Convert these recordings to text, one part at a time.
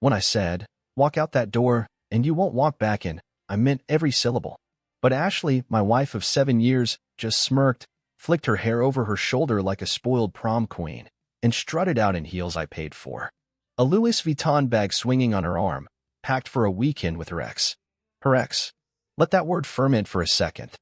When I said, "Walk out that door, and you won't walk back in," I meant every syllable. But Ashley, my wife of 7 years, just smirked, flicked her hair over her shoulder like a spoiled prom queen, and strutted out in heels I paid for. A Louis Vuitton bag swinging on her arm, packed for a weekend with her ex. Her ex. Let that word ferment for a second.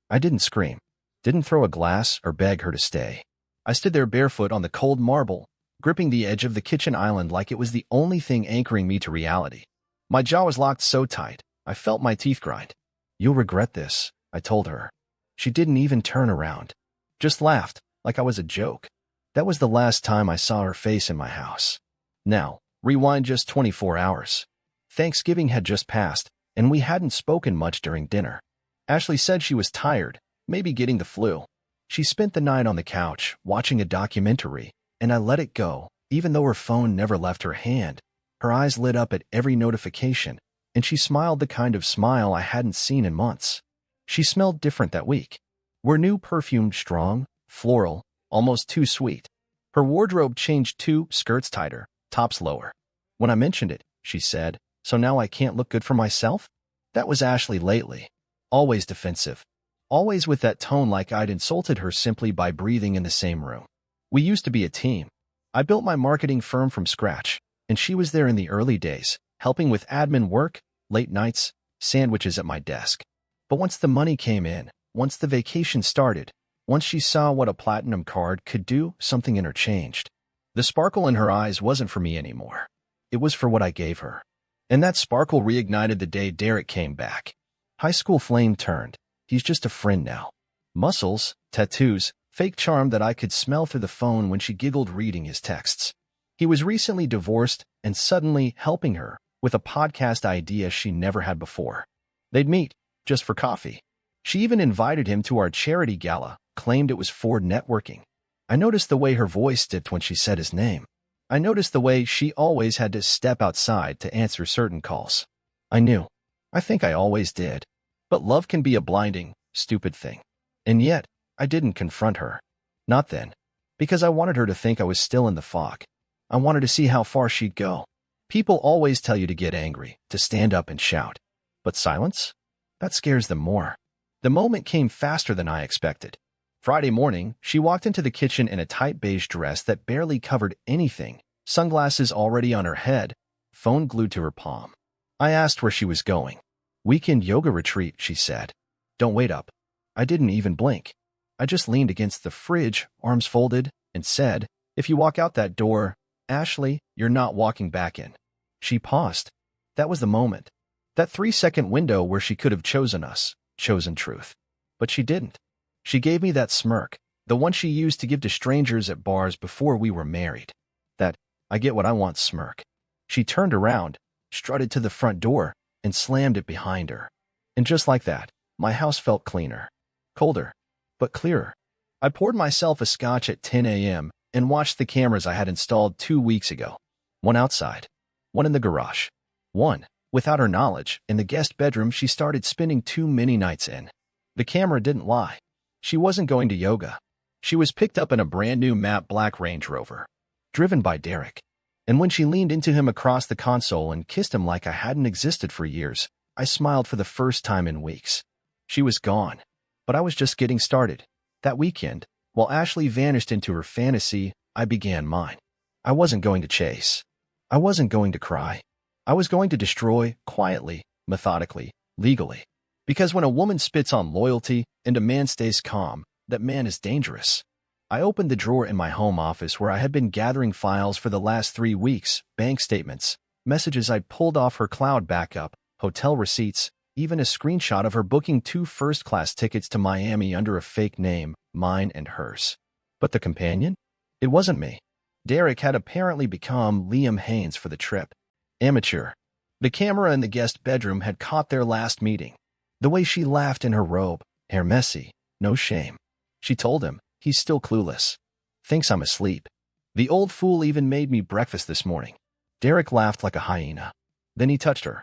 I didn't scream, didn't throw a glass or beg her to stay. I stood there barefoot on the cold marble, gripping the edge of the kitchen island like it was the only thing anchoring me to reality. My jaw was locked so tight, I felt my teeth grind. "You'll regret this," I told her. She didn't even turn around. Just laughed, like I was a joke. That was the last time I saw her face in my house. Now, rewind just 24 hours. Thanksgiving had just passed, and we hadn't spoken much during dinner. Ashley said she was tired, maybe getting the flu. She spent the night on the couch, watching a documentary, and I let it go, even though her phone never left her hand. Her eyes lit up at every notification, and she smiled the kind of smile I hadn't seen in months. She smelled different that week. Her new perfume strong, floral, almost too sweet. Her wardrobe changed too, skirts tighter, tops lower. When I mentioned it, she said, "So now I can't look good for myself?" That was Ashley lately. Always defensive. Always with that tone like I'd insulted her simply by breathing in the same room. We used to be a team. I built my marketing firm from scratch, and she was there in the early days, helping with admin work, late nights, sandwiches at my desk. But once the money came in, once the vacation started, once she saw what a platinum card could do, something in her changed. The sparkle in her eyes wasn't for me anymore. It was for what I gave her. And that sparkle reignited the day Derek came back. High school flame turned. He's just a friend now. Muscles, tattoos, fake charm that I could smell through the phone when she giggled reading his texts. He was recently divorced and suddenly helping her with a podcast idea she never had before. They'd meet, just for coffee. She even invited him to our charity gala, claimed it was for networking. I noticed the way her voice dipped when she said his name. I noticed the way she always had to step outside to answer certain calls. I knew. I think I always did. But love can be a blinding, stupid thing. And yet, I didn't confront her. Not then. Because I wanted her to think I was still in the fog. I wanted to see how far she'd go. People always tell you to get angry, to stand up and shout. But silence? That scares them more. The moment came faster than I expected. Friday morning, she walked into the kitchen in a tight beige dress that barely covered anything, sunglasses already on her head, phone glued to her palm. I asked where she was going. "Weekend yoga retreat," she said. "Don't wait up." I didn't even blink. I just leaned against the fridge, arms folded, and said, "If you walk out that door, Ashley, you're not walking back in." She paused. That was the moment. That 3-second window where she could have chosen us, chosen truth. But she didn't. She gave me that smirk, the one she used to give to strangers at bars before we were married. That, "I get what I want" smirk. She turned around, strutted to the front door, and slammed it behind her. And just like that, my house felt cleaner. Colder, but clearer. I poured myself a scotch at 10 a.m. and watched the cameras I had installed 2 weeks ago. One outside, one in the garage, one, without her knowledge, in the guest bedroom she started spending too many nights in. The camera didn't lie. She wasn't going to yoga. She was picked up in a brand new matte black Range Rover, driven by Derek. And when she leaned into him across the console and kissed him like I hadn't existed for years, I smiled for the first time in weeks. She was gone. But I was just getting started. That weekend, while Ashley vanished into her fantasy, I began mine. I wasn't going to chase. I wasn't going to cry. I was going to destroy, quietly, methodically, legally. Because when a woman spits on loyalty and a man stays calm, that man is dangerous. I opened the drawer in my home office where I had been gathering files for the last 3 weeks, bank statements, messages I'd pulled off her cloud backup, hotel receipts, even a screenshot of her booking 2 first-class tickets to Miami under a fake name, mine and hers. But the companion? It wasn't me. Derek had apparently become Liam Haynes for the trip. Amateur. The camera in the guest bedroom had caught their last meeting. The way she laughed in her robe, hair messy, no shame. She told him, he's still clueless. Thinks I'm asleep. The old fool even made me breakfast this morning. Derek laughed like a hyena. Then he touched her.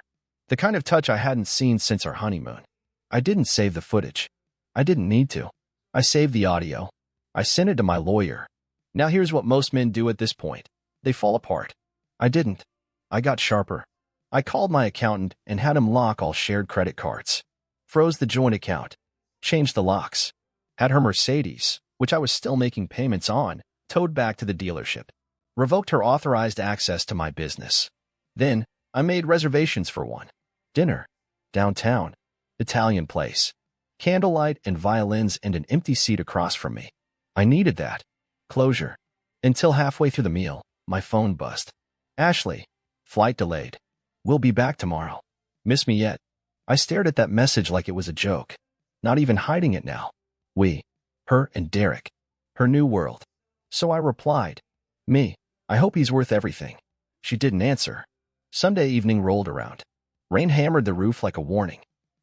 The kind of touch I hadn't seen since our honeymoon. I didn't save the footage. I didn't need to. I saved the audio. I sent it to my lawyer. Now here's what most men do at this point. They fall apart. I didn't. I got sharper. I called my accountant and had him lock all shared credit cards. Froze the joint account. Changed the locks. Had her Mercedes, which I was still making payments on, towed back to the dealership. Revoked her authorized access to my business. Then, I made reservations for one. Dinner. Downtown. Italian place. Candlelight and violins and an empty seat across from me. I needed that. Closure. Until halfway through the meal, my phone buzzed. Ashley. Flight delayed. We'll be back tomorrow. Miss me yet? I stared at that message like it was a joke. Not even hiding it now. We. Her and Derek. Her new world. So I replied. Me. I hope he's worth everything. She didn't answer. Sunday evening rolled around. Rain hammered the roof like a warning.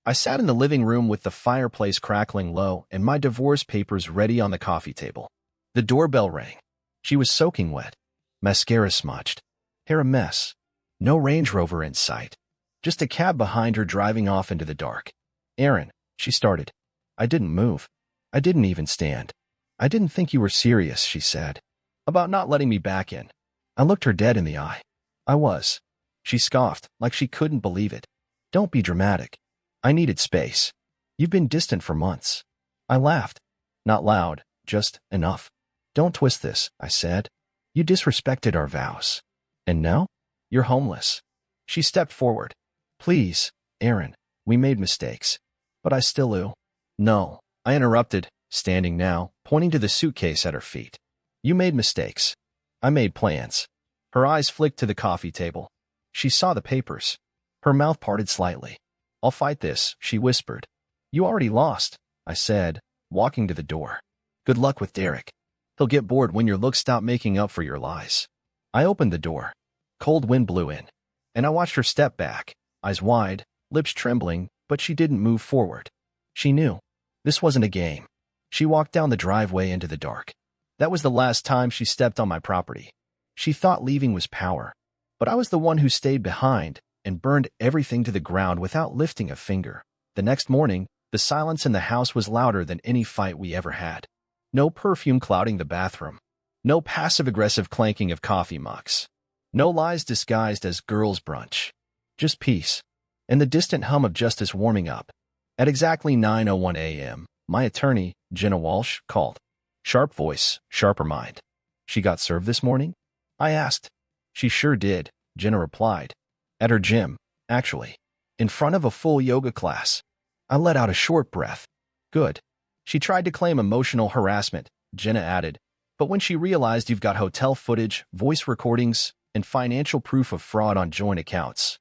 I sat in the living room with the fireplace crackling low and my divorce papers ready on the coffee table. The doorbell rang. She was soaking wet. Mascara smudged. Hair a mess. No Range Rover in sight. Just a cab behind her driving off into the dark. Aaron, she started. I didn't move. I didn't even stand. I didn't think you were serious, she said. About not letting me back in. I looked her dead in the eye. I was. She scoffed, like she couldn't believe it. Don't be dramatic. I needed space. You've been distant for months. I laughed. Not loud, just enough. Don't twist this, I said. You disrespected our vows. And now? You're homeless. She stepped forward. Please, Aaron, we made mistakes. But I still do. No, I interrupted, standing now, pointing to the suitcase at her feet. You made mistakes. I made plans. Her eyes flicked to the coffee table. She saw the papers. Her mouth parted slightly. I'll fight this, she whispered. You already lost, I said, walking to the door. Good luck with Derek. He'll get bored when your looks stop making up for your lies. I opened the door. Cold wind blew in, and I watched her step back, eyes wide, lips trembling, but she didn't move forward. She knew. This wasn't a game. She walked down the driveway into the dark. That was the last time she stepped on my property. She thought leaving was power, but I was the one who stayed behind and burned everything to the ground without lifting a finger. The next morning, the silence in the house was louder than any fight we ever had. No perfume clouding the bathroom. No passive-aggressive clanking of coffee mugs. No lies disguised as girls' brunch. Just peace. And the distant hum of justice warming up. At exactly 9:01 a.m., my attorney, Jenna Walsh, called. Sharp voice, sharper mind. She got served this morning? I asked. She sure did, Jenna replied. At her gym, actually. In front of a full yoga class. I let out a short breath. Good. She tried to claim emotional harassment, Jenna added. But when she realized you've got hotel footage, voice recordings, and financial proof of fraud on joint accounts.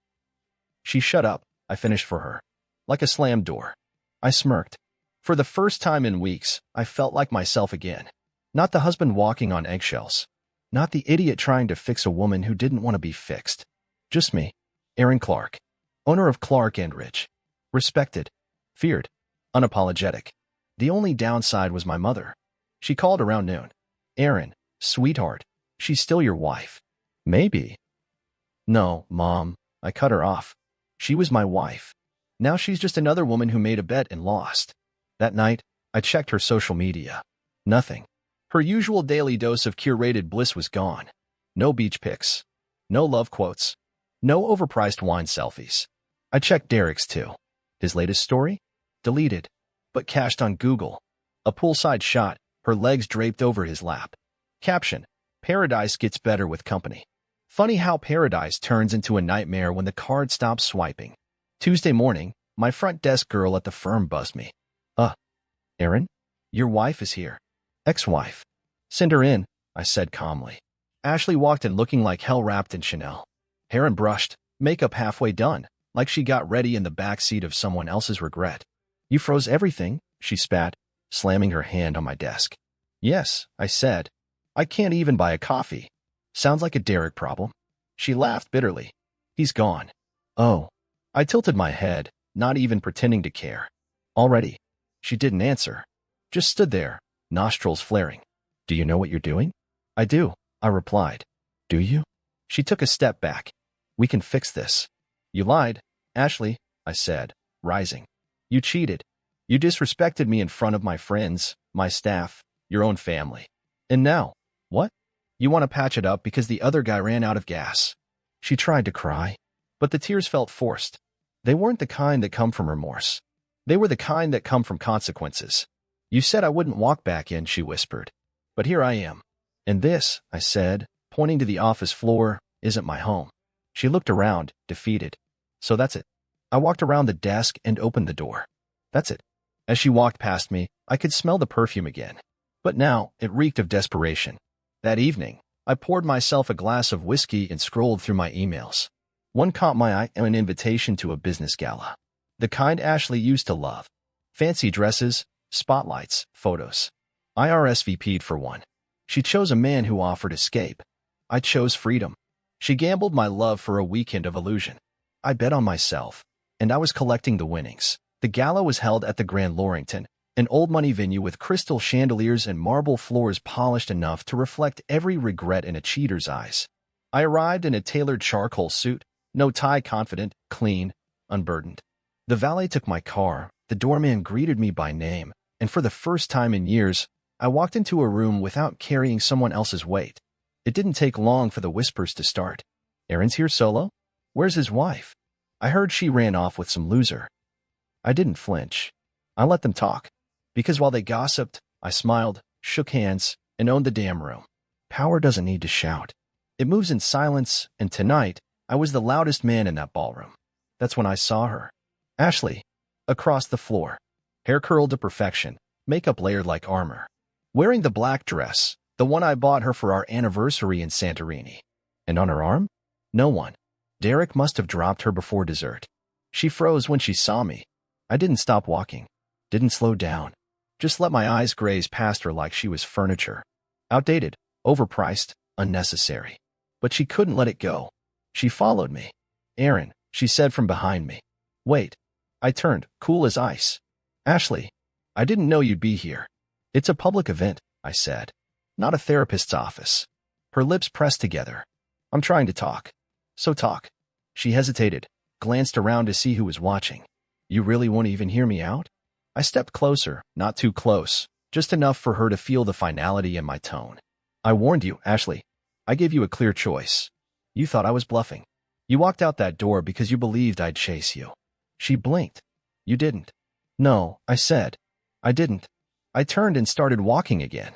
She shut up, I finished for her. Like a slammed door. I smirked. For the first time in weeks, I felt like myself again. Not the husband walking on eggshells. Not the idiot trying to fix a woman who didn't want to be fixed. Just me, Aaron Clark, owner of Clark & Rich. Respected. Feared. Unapologetic. The only downside was my mother. She called around noon. Aaron, sweetheart, she's still your wife. Maybe. No, Mom, I cut her off. She was my wife. Now she's just another woman who made a bet and lost. That night, I checked her social media. Nothing. Her usual daily dose of curated bliss was gone. No beach pics. No love quotes. No overpriced wine selfies. I checked Derek's too. His latest story? Deleted, but cached on Google. A poolside shot, her legs draped over his lap. Caption, Paradise gets better with company. Funny how paradise turns into a nightmare when the card stops swiping. Tuesday morning, my front desk girl at the firm buzzed me. Aaron? Your wife is here. Ex-wife. Send her in, I said calmly. Ashley walked in looking like hell wrapped in Chanel. Hair unbrushed, makeup halfway done, like she got ready in the backseat of someone else's regret. You froze everything, she spat, slamming her hand on my desk. Yes, I said. I can't even buy a coffee. Sounds like a Derek problem. She laughed bitterly. He's gone. Oh. I tilted my head, not even pretending to care. Already. She didn't answer. Just stood there, nostrils flaring. Do you know what you're doing? I do, I replied. Do you? She took a step back. We can fix this. You lied, Ashley, I said, rising. You cheated. You disrespected me in front of my friends, my staff, your own family. And now, what? You want to patch it up because the other guy ran out of gas. She tried to cry, but the tears felt forced. They weren't the kind that come from remorse. They were the kind that come from consequences. You said I wouldn't walk back in, she whispered. But here I am. And this, I said, pointing to the office floor, isn't my home. She looked around, defeated. So that's it. I walked around the desk and opened the door. That's it. As she walked past me, I could smell the perfume again. But now, it reeked of desperation. That evening, I poured myself a glass of whiskey and scrolled through my emails. One caught my eye, an invitation to a business gala. The kind Ashley used to love. Fancy dresses, spotlights, photos. I RSVP'd for one. She chose a man who offered escape. I chose freedom. She gambled my love for a weekend of illusion. I bet on myself, and I was collecting the winnings. The gala was held at the Grand Lorrington, an old-money venue with crystal chandeliers and marble floors polished enough to reflect every regret in a cheater's eyes. I arrived in a tailored charcoal suit, no tie, confident, clean, unburdened. The valet took my car, the doorman greeted me by name, and for the first time in years, I walked into a room without carrying someone else's weight. It didn't take long for the whispers to start. Aaron's here solo? Where's his wife? I heard she ran off with some loser. I didn't flinch. I let them talk. Because while they gossiped, I smiled, shook hands, and owned the damn room. Power doesn't need to shout. It moves in silence, and tonight, I was the loudest man in that ballroom. That's when I saw her. Ashley. Across the floor. Hair curled to perfection, makeup layered like armor. Wearing the black dress, the one I bought her for our anniversary in Santorini. And on her arm? No one. Derek must have dropped her before dessert. She froze when she saw me. I didn't stop walking. Didn't slow down. Just let my eyes graze past her like she was furniture. Outdated, overpriced, unnecessary. But she couldn't let it go. She followed me. Aaron, she said from behind me. Wait. I turned, cool as ice. Ashley, I didn't know you'd be here. It's a public event, I said. Not a therapist's office. Her lips pressed together. I'm trying to talk. So talk. She hesitated, glanced around to see who was watching. You really won't even hear me out? I stepped closer, not too close, just enough for her to feel the finality in my tone. I warned you, Ashley. I gave you a clear choice. You thought I was bluffing. You walked out that door because you believed I'd chase you. She blinked. You didn't. No, I said. I didn't. I turned and started walking again.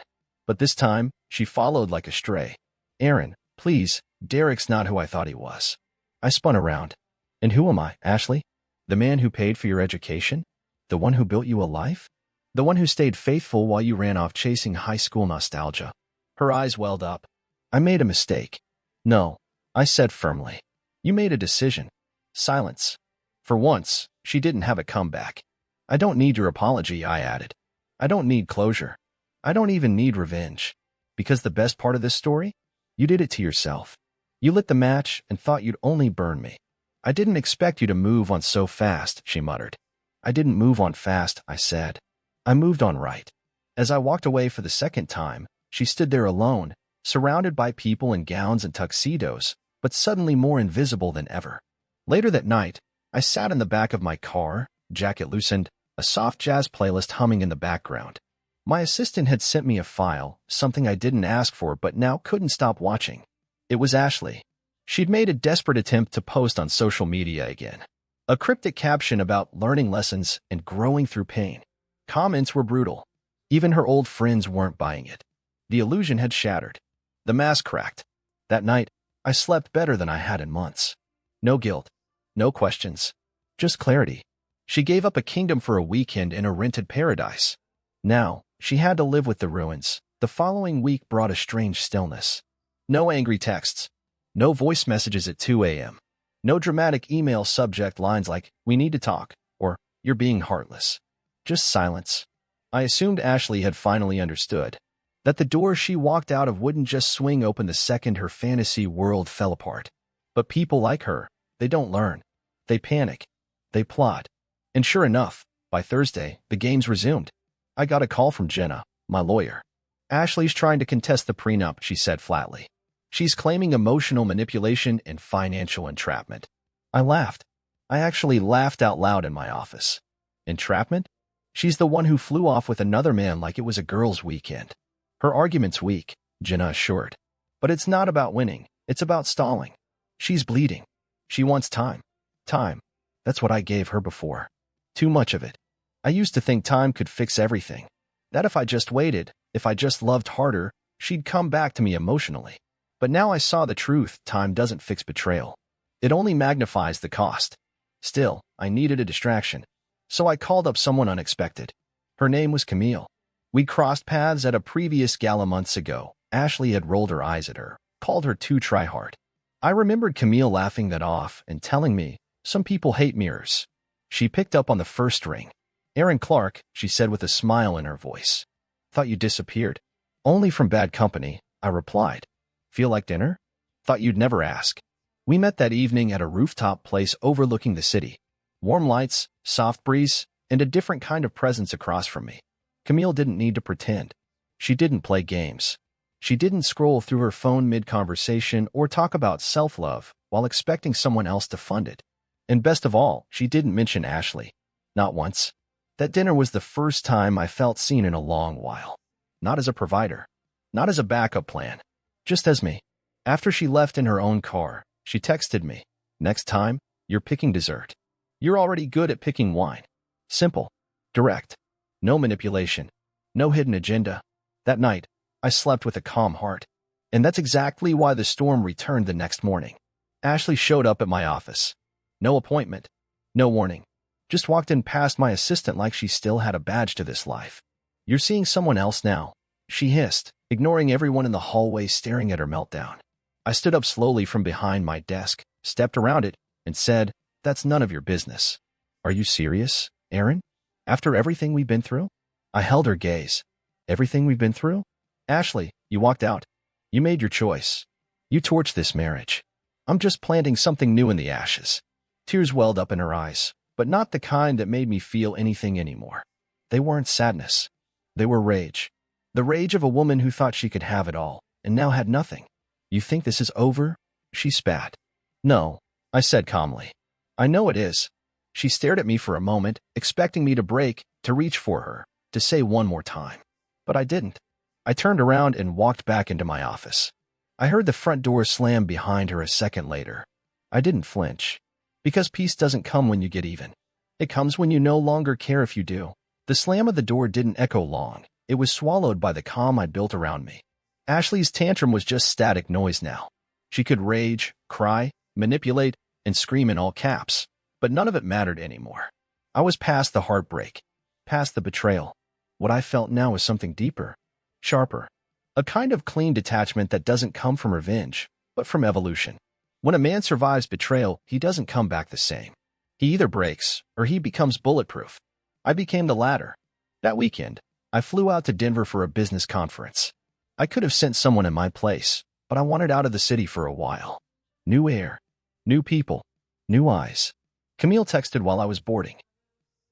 But this time, she followed like a stray. Aaron, please, Derek's not who I thought he was. I spun around. And who am I, Ashley? The man who paid for your education? The one who built you a life? The one who stayed faithful while you ran off chasing high school nostalgia? Her eyes welled up. I made a mistake. No, I said firmly. You made a decision. Silence. For once, she didn't have a comeback. I don't need your apology, I added. I don't need closure. I don't even need revenge. Because the best part of this story? You did it to yourself. You lit the match and thought you'd only burn me. I didn't expect you to move on so fast, she muttered. I didn't move on fast, I said. I moved on right. As I walked away for the second time, she stood there alone, surrounded by people in gowns and tuxedos, but suddenly more invisible than ever. Later that night, I sat in the back of my car, jacket loosened, a soft jazz playlist humming in the background. My assistant had sent me a file, something I didn't ask for but now couldn't stop watching. It was Ashley. She'd made a desperate attempt to post on social media again. A cryptic caption about learning lessons and growing through pain. Comments were brutal. Even her old friends weren't buying it. The illusion had shattered. The mask cracked. That night, I slept better than I had in months. No guilt. No questions. Just clarity. She gave up a kingdom for a weekend in a rented paradise. Now, she had to live with the ruins. The following week brought a strange stillness. No angry texts. No voice messages at 2 a.m. No dramatic email subject lines like, we need to talk, or, you're being heartless. Just silence. I assumed Ashley had finally understood. That the door she walked out of wouldn't just swing open the second her fantasy world fell apart. But people like her, they don't learn. They panic. They plot. And sure enough, by Thursday, the games resumed. I got a call from Jenna, my lawyer. Ashley's trying to contest the prenup, she said flatly. She's claiming emotional manipulation and financial entrapment. I laughed. I actually laughed out loud in my office. Entrapment? She's the one who flew off with another man like it was a girls' weekend. Her argument's weak, Jenna assured. But it's not about winning. It's about stalling. She's bleeding. She wants time. Time. That's what I gave her before. Too much of it. I used to think time could fix everything. That if I just waited, if I just loved harder, she'd come back to me emotionally. But now I saw the truth: time doesn't fix betrayal. It only magnifies the cost. Still, I needed a distraction. So I called up someone unexpected. Her name was Camille. We'd crossed paths at a previous gala months ago. Ashley had rolled her eyes at her, called her too try-hard. I remembered Camille laughing that off and telling me, "Some people hate mirrors." She picked up on the first ring. "Aaron Clark," she said with a smile in her voice. "Thought you disappeared." "Only from bad company," I replied. "Feel like dinner?" "Thought you'd never ask." We met that evening at a rooftop place overlooking the city. Warm lights, soft breeze, and a different kind of presence across from me. Camille didn't need to pretend. She didn't play games. She didn't scroll through her phone mid-conversation or talk about self-love while expecting someone else to fund it. And best of all, she didn't mention Ashley. Not once. That dinner was the first time I felt seen in a long while. Not as a provider. Not as a backup plan. Just as me. After she left in her own car, she texted me, "Next time, you're picking dessert. You're already good at picking wine." Simple. Direct. No manipulation. No hidden agenda. That night, I slept with a calm heart. And that's exactly why the storm returned the next morning. Ashley showed up at my office. No appointment. No warning. Just walked in past my assistant like she still had a badge to this life. "You're seeing someone else now," she hissed, ignoring everyone in the hallway staring at her meltdown. I stood up slowly from behind my desk, stepped around it, and said, "That's none of your business." "Are you serious, Aaron? After everything we've been through?" I held her gaze. "Everything we've been through?" "Ashley, you walked out. You made your choice. You torched this marriage. I'm just planting something new in the ashes." Tears welled up in her eyes, but not the kind that made me feel anything anymore. They weren't sadness. They were rage. The rage of a woman who thought she could have it all, and now had nothing. "You think this is over?" she spat. "No," I said calmly. "I know it is." She stared at me for a moment, expecting me to break, to reach for her, to say one more time. But I didn't. I turned around and walked back into my office. I heard the front door slam behind her a second later. I didn't flinch. Because peace doesn't come when you get even. It comes when you no longer care if you do. The slam of the door didn't echo long. It was swallowed by the calm I'd built around me. Ashley's tantrum was just static noise now. She could rage, cry, manipulate, and scream in all caps, but none of it mattered anymore. I was past the heartbreak, past the betrayal. What I felt now was something deeper, sharper, a kind of clean detachment that doesn't come from revenge, but from evolution. When a man survives betrayal, he doesn't come back the same. He either breaks, or he becomes bulletproof. I became the latter. That weekend, I flew out to Denver for a business conference. I could have sent someone in my place, but I wanted out of the city for a while. New air, new people, new eyes. Camille texted while I was boarding.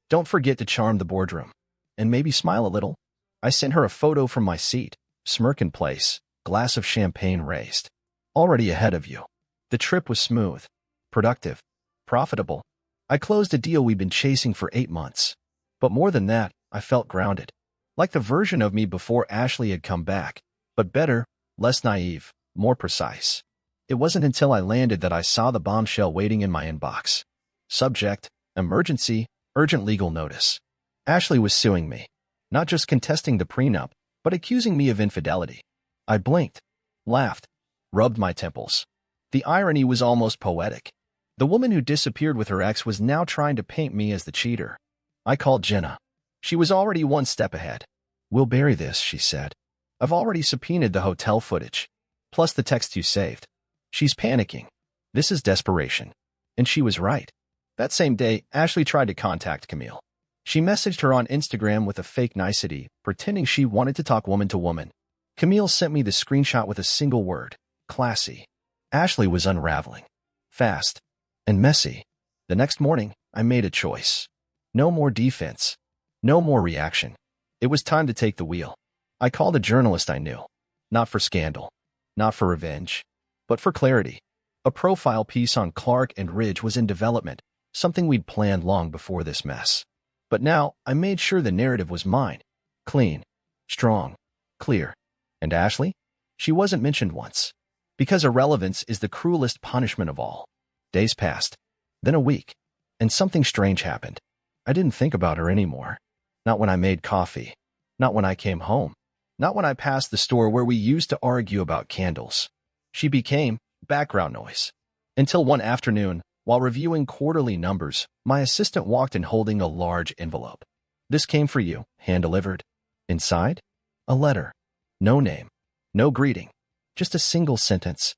"Don't forget to charm the boardroom. And maybe smile a little." I sent her a photo from my seat, smirk in place, glass of champagne raised. "Already ahead of you." The trip was smooth, productive, profitable. I closed a deal we'd been chasing for 8 months. But more than that, I felt grounded. Like the version of me before Ashley had come back, but better, less naive, more precise. It wasn't until I landed that I saw the bombshell waiting in my inbox. Subject: emergency, urgent legal notice. Ashley was suing me. Not just contesting the prenup, but accusing me of infidelity. I blinked, laughed, rubbed my temples. The irony was almost poetic. The woman who disappeared with her ex was now trying to paint me as the cheater. I called Jenna. She was already one step ahead. "We'll bury this," she said. "I've already subpoenaed the hotel footage, plus the text you saved." She's panicking. This is desperation. And she was right. That same day, Ashley tried to contact Camille. She messaged her on Instagram with a fake nicety, pretending she wanted to talk woman to woman. Camille sent me the screenshot with a single word: classy. Ashley was unraveling. Fast. And messy. The next morning, I made a choice. No more defense. No more reaction. It was time to take the wheel. I called a journalist I knew. Not for scandal. Not for revenge. But for clarity. A profile piece on Clark and Ridge was in development, something we'd planned long before this mess. But now, I made sure the narrative was mine. Clean. Strong. Clear. And Ashley? She wasn't mentioned once. Because irrelevance is the cruelest punishment of all. Days passed, then a week, and something strange happened. I didn't think about her anymore. Not when I made coffee. Not when I came home. Not when I passed the store where we used to argue about candles. She became background noise. Until one afternoon, while reviewing quarterly numbers, my assistant walked in holding a large envelope. "This came for you," hand-delivered. Inside? A letter. No name. No greeting. Just a single sentence.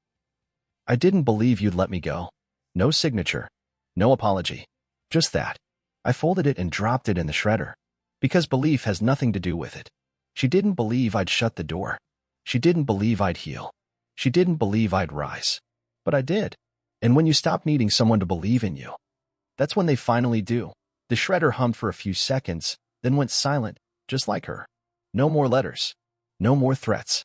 "I didn't believe you'd let me go." No signature. No apology. Just that. I folded it and dropped it in the shredder. Because belief has nothing to do with it. She didn't believe I'd shut the door. She didn't believe I'd heal. She didn't believe I'd rise. But I did. And when you stop needing someone to believe in you, that's when they finally do. The shredder hummed for a few seconds, then went silent, just like her. No more letters. No more threats.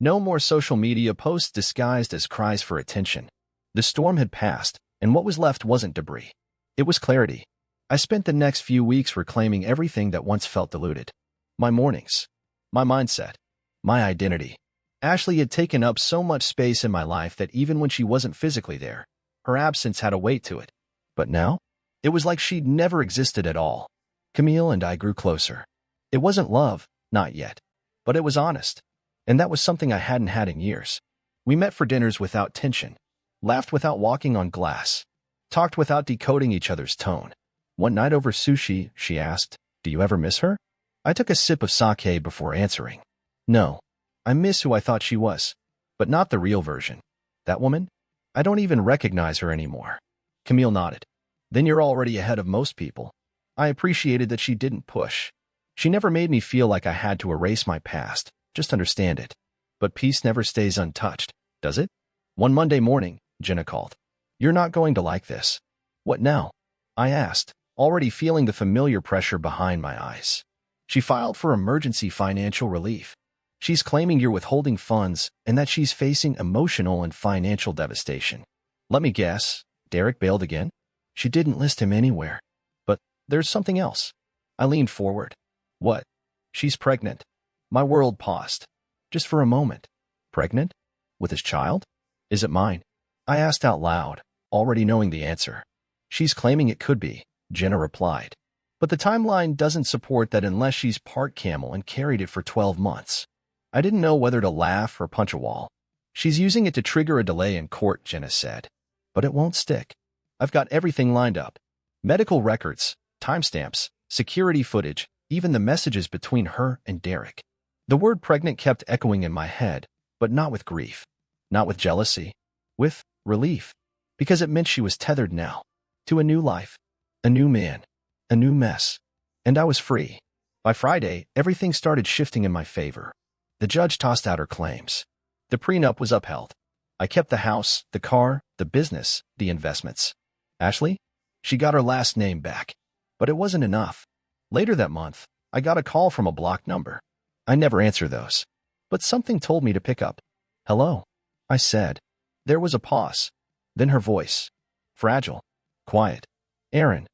No more social media posts disguised as cries for attention. The storm had passed, and what was left wasn't debris. It was clarity. I spent the next few weeks reclaiming everything that once felt diluted. My mornings. My mindset. My identity. Ashley had taken up so much space in my life that even when she wasn't physically there, her absence had a weight to it. But now? It was like she'd never existed at all. Camille and I grew closer. It wasn't love, not yet. But it was honest. And that was something I hadn't had in years. We met for dinners without tension. Laughed without walking on glass. Talked without decoding each other's tone. One night over sushi, she asked, "Do you ever miss her?" I took a sip of sake before answering. "No. I miss who I thought she was. But not the real version. That woman? I don't even recognize her anymore." Camille nodded. "Then you're already ahead of most people." I appreciated that she didn't push. She never made me feel like I had to erase my past, just understand it. But peace never stays untouched, does it? One Monday morning, Jenna called. "You're not going to like this." "What now?" I asked, already feeling the familiar pressure behind my eyes. "She filed for emergency financial relief. She's claiming you're withholding funds and that she's facing emotional and financial devastation." Let me guess, Derek bailed again? She didn't list him anywhere. But there's something else. I leaned forward. "What?" "She's pregnant." My world paused. Just for a moment. Pregnant? With his child? "Is it mine?" I asked out loud, already knowing the answer. "She's claiming it could be," Jenna replied. "But the timeline doesn't support that unless she's part camel and carried it for 12 months. I didn't know whether to laugh or punch a wall. "She's using it to trigger a delay in court," Jenna said. "But it won't stick. I've got everything lined up. Medical records, timestamps, security footage, even the messages between her and Derek." The word pregnant kept echoing in my head, but not with grief. Not with jealousy. With relief. Because it meant she was tethered now. To a new life. A new man. A new mess. And I was free. By Friday, everything started shifting in my favor. The judge tossed out her claims. The prenup was upheld. I kept the house, the car, the business, the investments. Ashley? She got her last name back. But it wasn't enough. Later that month, I got a call from a blocked number. I never answer those. But something told me to pick up. "Hello," I said. There was a pause. Then her voice. Fragile. Quiet. "Aaron.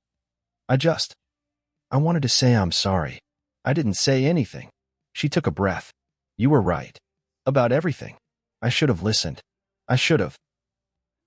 I wanted to say I'm sorry. I didn't say anything." She took a breath. "You were right. About everything. I should have listened. I should have."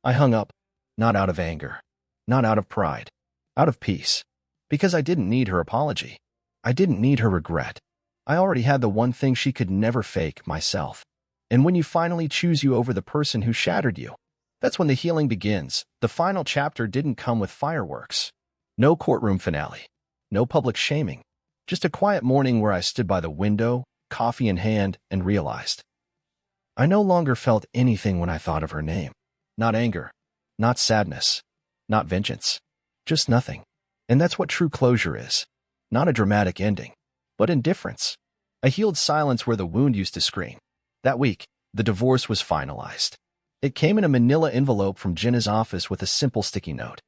I hung up. Not out of anger. Not out of pride. Out of peace. Because I didn't need her apology. I didn't need her regret. I already had the one thing she could never fake, myself. And when you finally choose you over the person who shattered you, that's when the healing begins. The final chapter didn't come with fireworks. No courtroom finale. No public shaming. Just a quiet morning where I stood by the window, coffee in hand, and realized I no longer felt anything when I thought of her name. Not anger. Not sadness. Not vengeance. Just nothing. And that's what true closure is. Not a dramatic ending, but indifference. A healed silence where the wound used to scream. That week, the divorce was finalized. It came in a manila envelope from Jenna's office with a simple sticky note.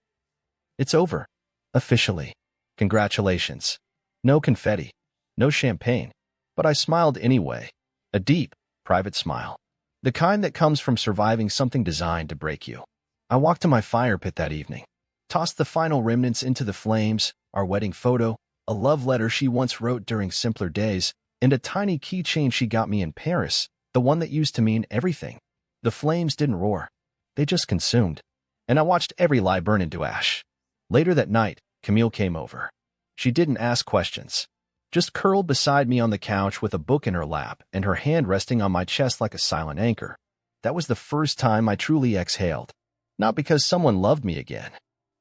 "It's over. Officially. Congratulations." No confetti. No champagne. But I smiled anyway. A deep, private smile. The kind that comes from surviving something designed to break you. I walked to my fire pit that evening. Tossed the final remnants into the flames, our wedding photo, a love letter she once wrote during simpler days, and a tiny keychain she got me in Paris, the one that used to mean everything. The flames didn't roar. They just consumed. And I watched every lie burn into ash. Later that night, Camille came over. She didn't ask questions. Just curled beside me on the couch with a book in her lap and her hand resting on my chest like a silent anchor. That was the first time I truly exhaled. Not because someone loved me again,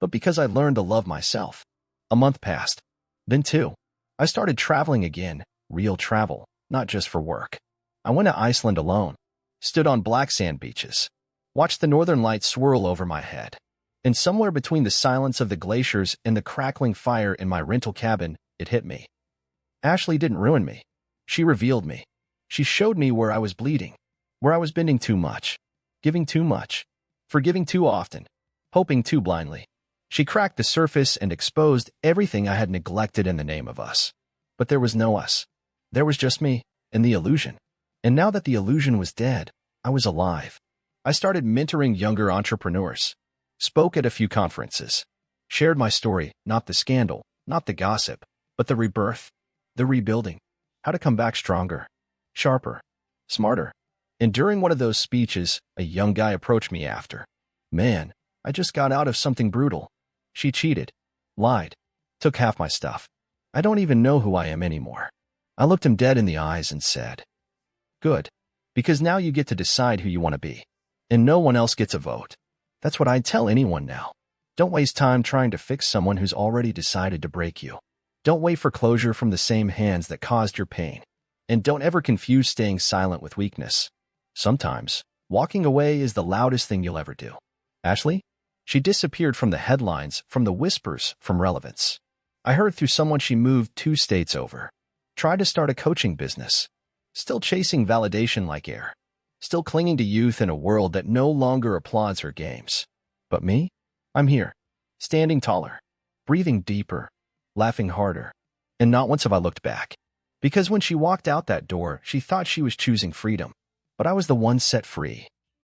but because I learned to love myself. A month passed. Then two. I started traveling again, real travel, not just for work. I went to Iceland alone, stood on black sand beaches, watched the northern lights swirl over my head. And somewhere between the silence of the glaciers and the crackling fire in my rental cabin, it hit me. Ashley didn't ruin me. She revealed me. She showed me where I was bleeding, where I was bending too much, giving too much, forgiving too often, hoping too blindly. She cracked the surface and exposed everything I had neglected in the name of us. But there was no us. There was just me and the illusion. And now that the illusion was dead, I was alive. I started mentoring younger entrepreneurs, spoke at a few conferences, shared my story, not the scandal, not the gossip, but the rebirth, the rebuilding, how to come back stronger, sharper, smarter. And during one of those speeches, a young guy approached me after. Man, I just got out of something brutal. She cheated, lied, took half my stuff. I don't even know who I am anymore. I looked him dead in the eyes and said, "Good, because now you get to decide who you want to be, and no one else gets a vote." That's what I'd tell anyone now. Don't waste time trying to fix someone who's already decided to break you. Don't wait for closure from the same hands that caused your pain. And don't ever confuse staying silent with weakness. Sometimes, walking away is the loudest thing you'll ever do. Ashley? She disappeared from the headlines, from the whispers, from relevance. I heard through someone she moved 2 states over. Tried to start a coaching business. Still chasing validation like air. Still clinging to youth in a world that no longer applauds her games. But me? I'm here. Standing taller. Breathing deeper. Laughing harder. And not once have I looked back. Because when she walked out that door, she thought she was choosing freedom. But I was the one set free.